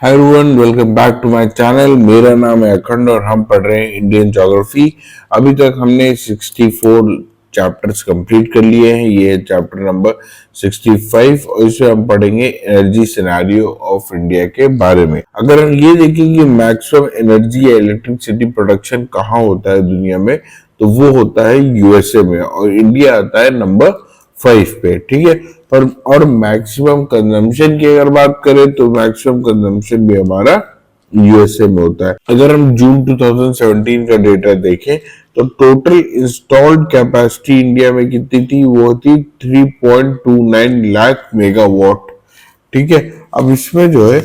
Hi everyone, welcome back to my channel. मेरा नाम है अखंड और हम पढ़ रहे हैं इंडियन ज्योग्राफी। अभी तक हमने 64 चैप्टर्स कंप्लीट कर लिए हैं। ये है चैप्टर नंबर 65 और इसमें हम पढ़ेंगे एनर्जी सिनेरियो ऑफ इंडिया के बारे में। अगर हम ये देखें कि मैक्सिमम एनर्जी या इलेक्ट्रिसिटी प्रोडक्शन कहाँ होता है दुनिया में, तो वो होता है यूएसए में और इंडिया आता है नंबर 5 पे। ठीक है, पर और मैक्सिमम कंजम्पशन की अगर बात करें तो मैक्सिमम कंजम्पशन भी हमारा यूएसए में होता है। अगर हम जून 2017 का डेटा देखें तो टोटल इंस्टॉल्ड कैपेसिटी इंडिया में कितनी थी? वो थी 3.29 लाख मेगावाट। ठीक है, अब इसमें जो है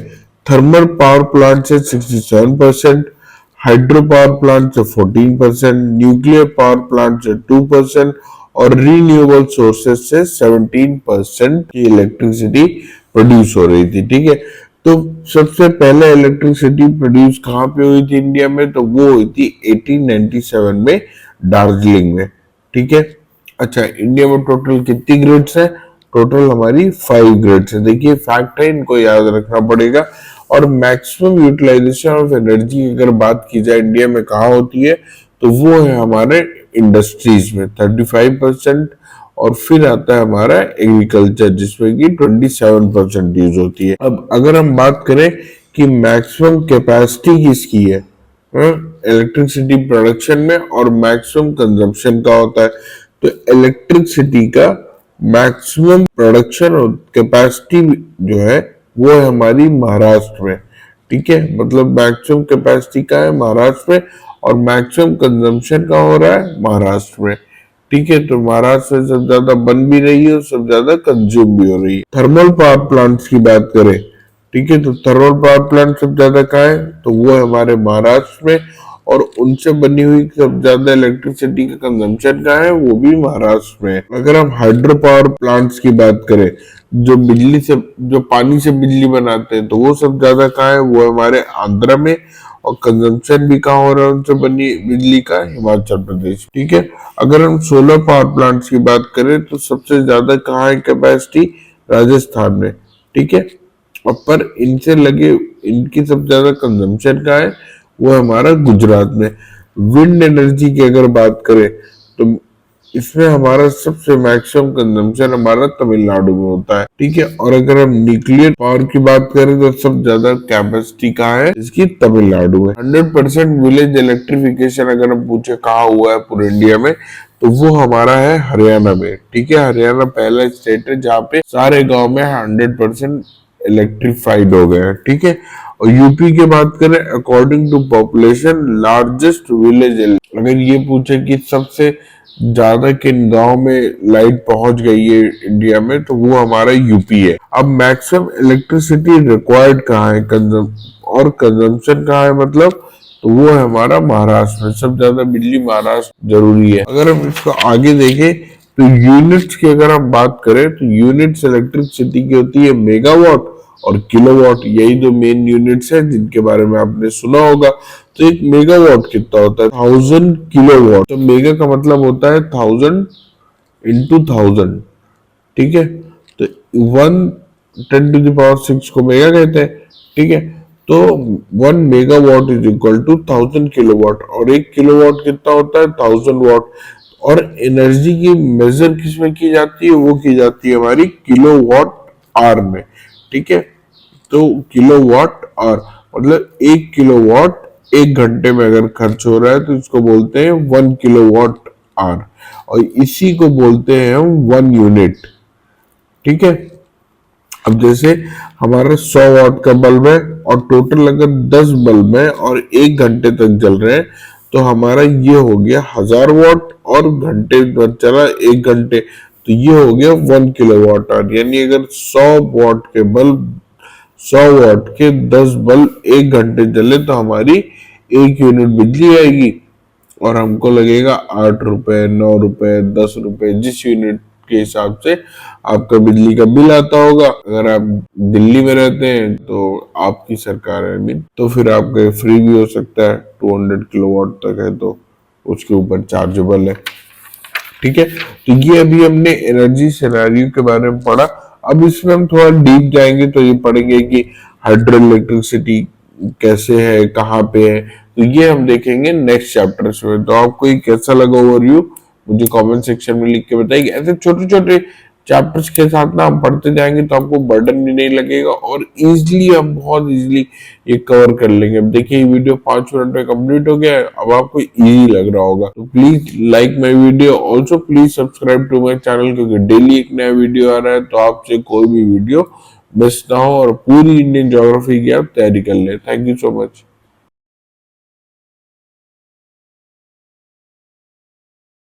थर्मल पावर प्लांट से 67%, हाइड्रो पावर प्लांट से 14%, न्यूक्लियर पावर प्लांट से 2% और रीन्यूएबल सोर्सेस से 17% की इलेक्ट्रिसिटी प्रोड्यूस हो रही थी। ठीक है, तो सबसे पहले इलेक्ट्रिसिटी प्रोड्यूस कहाँ पे हुई थी इंडिया में? तो वो हुई थी 1897 में दार्जिलिंग में। ठीक है, अच्छा, इंडिया में टोटल कितनी ग्रिड्स है? टोटल हमारी 5 ग्रिड्स है। देखिए फैक्ट है, इनको याद रखना पड़ेगा। और मैक्सिमम यूटिलाइजेशन ऑफ एनर्जी की अगर बात की जाए इंडिया में कहाँ होती है, तो वो है हमारे इंडस्ट्रीज में 35%, और फिर आता है हमारा एग्रीकल्चर जिसमें कि 27% यूज होती है। अब अगर हम बात करें कि मैक्सिमम कैपेसिटी किसकी है इलेक्ट्रिसिटी प्रोडक्शन में और मैक्सिमम कंजम्पशन का होता है, तो इलेक्ट्रिसिटी का मैक्सिमम प्रोडक्शन और कैपेसिटी जो है वो है हमारी महाराष्ट्र में। ठीक है, मतलब मैक्सिमम कैपेसिटी का है महाराष्ट्र में और मैक्सिमम कंजम्पशन का हो रहा है महाराष्ट्र में। ठीक है, तो महाराष्ट्र में सबसे ज्यादा बन भी रही है और सबसे ज्यादा कंज्यूम भी हो रही है। थर्मल पावर प्लांट्स की बात करें, ठीक है, तो थर्मल पावर प्लांट सबसे ज्यादा कहाँ है? तो वो है हमारे महाराष्ट्र में, और उनसे बनी हुई सबसे ज्यादा इलेक्ट्रिसिटी का कंजम्पशन कहाँ है? वो भी महाराष्ट्र में। अगर हम हाइड्रो पावर प्लांट्स की बात करें, जो पानी से बिजली बनाते हैं, तो वो सब ज्यादा कहाँ है? वो हमारे आंध्र में, और कंजम्पशन भी कहाँ हो रहा है उनसे बनी बिजली का? हिमाचल प्रदेश। ठीक है, अगर हम सोलर पावर प्लांट्स की बात करें तो सबसे ज्यादा कहाँ है कैपेसिटी? राजस्थान में। ठीक है, और पर इनसे लगे इनकी सबसे ज्यादा कंजम्पशन का है? वो हमारा गुजरात में। विंड एनर्जी की अगर बात करें तो इसमें हमारा सबसे मैक्सिमम कंजम्पशन हमारा तमिलनाडु में होता है। ठीक है, और अगर हम न्यूक्लियर पावर की बात करें तो सबसे ज्यादा कैपेसिटी कहाँ है इसकी? तमिलनाडु में। 100% विलेज इलेक्ट्रिफिकेशन अगर हम पूछे कहाँ हुआ है पूरे इंडिया में, तो वो हमारा है हरियाणा में। ठीक है, हरियाणा पहला स्टेट है जहाँ पे सारे गाँव में 100% इलेक्ट्रीफाइड हो गए हैं। ठीक है, और यूपी की बात करें according to population largest village, अगर ये पूछे कि सबसे ज्यादा किन गांव में लाइट पहुंच गई है इंडिया में, तो वो हमारा यूपी है। अब मैक्सिमम इलेक्ट्रिसिटी रिक्वायर्ड कहाँ है और कंजम्पशन कहाँ है मतलब, तो वो है हमारा महाराष्ट्र में। सबसे ज्यादा बिजली महाराष्ट्र जरूरी है। अगर हम इसको आगे देखें तो यूनिट्स की अगर हम बात करें तो यूनिट्स इलेक्ट्रिसिटी की होती है मेगावाट और किलोवाट। यही दो मेन यूनिट्स हैं जिनके बारे में आपने सुना होगा। तो एक मेगावाट कितना होता है? 1000 किलोवाट। तो मेगा का मतलब होता है 1000 इंटू 1000। ठीक है, तो 1 × 10⁻⁶ को मेगा कहते हैं। ठीक है, तो 1 megawatt is equal to 1000 kilowatt, और 1 किलोवाट कितना होता है? 1000 वाट। और एनर्जी की मेजर किसमें की जाती है? वो की जाती है हमारी किलोवाट आवर में। ठीक है, तो किलोवाट आवर मतलब 1 किलोवाट 1 घंटे में अगर खर्च हो रहा है तो इसको बोलते हैं 1 किलोवाट आवर, और इसी को बोलते हैं हम 1 यूनिट। ठीक है, अब जैसे हमारा 100 वाट का बल्ब है और टोटल अगर 10 बल्ब है और 1 घंटे तक जल रहे हैं, तो हमारा ये हो गया 1000 वाट, और घंटे पर चला 1 घंटे, तो ये हो गया 1 किलोवाट आवर। यानी अगर 100 वाट के 10 बल्ब 1 घंटे जले तो हमारी 1 यूनिट बिजली आएगी, और हमको लगेगा 8 रुपए, 9 रुपए, 10 रुपए, जिस यूनिट के हिसाब से आपका बिजली का बिल आता होगा। अगर आप दिल्ली में रहते हैं तो आपकी सरकार है तो फिर आपका फ्री भी हो सकता है। 200 किलोवाट तक है तो उसके ऊपर चार्जेबल है। ठीक है, तो ये अभी हमने एनर्जी सिनेरियो के बारे में पढ़ा। अब इसमें हम थोड़ा डीप जाएंगे तो ये पढ़ेंगे कि हाइड्रो इलेक्ट्रिसिटी कैसे है, कहाँ पे है, तो ये हम देखेंगे नेक्स्ट चैप्टर्स में। तो आपको ये कैसा लगा ओवरव्यू, मुझे कमेंट सेक्शन में लिख के बताइए। ऐसे छोटे छोटे चैप्टर्स के साथ ना हम पढ़ते जाएंगे तो आपको बर्डन भी नहीं लगेगा और इजीली हम बहुत इजीली ये कवर कर लेंगे। अब देखिए ये वीडियो 5 मिनट में कंप्लीट हो गया है, अब आपको इजी लग रहा होगा। तो please like my video, also please subscribe to my channel, क्योंकि डेली एक नया वीडियो आ रहा है, तो आपसे कोई भी वीडियो मिस ना हो और पूरी इंडियन ज्योग्राफी की आप तैयारी कर ले। Thank you so much.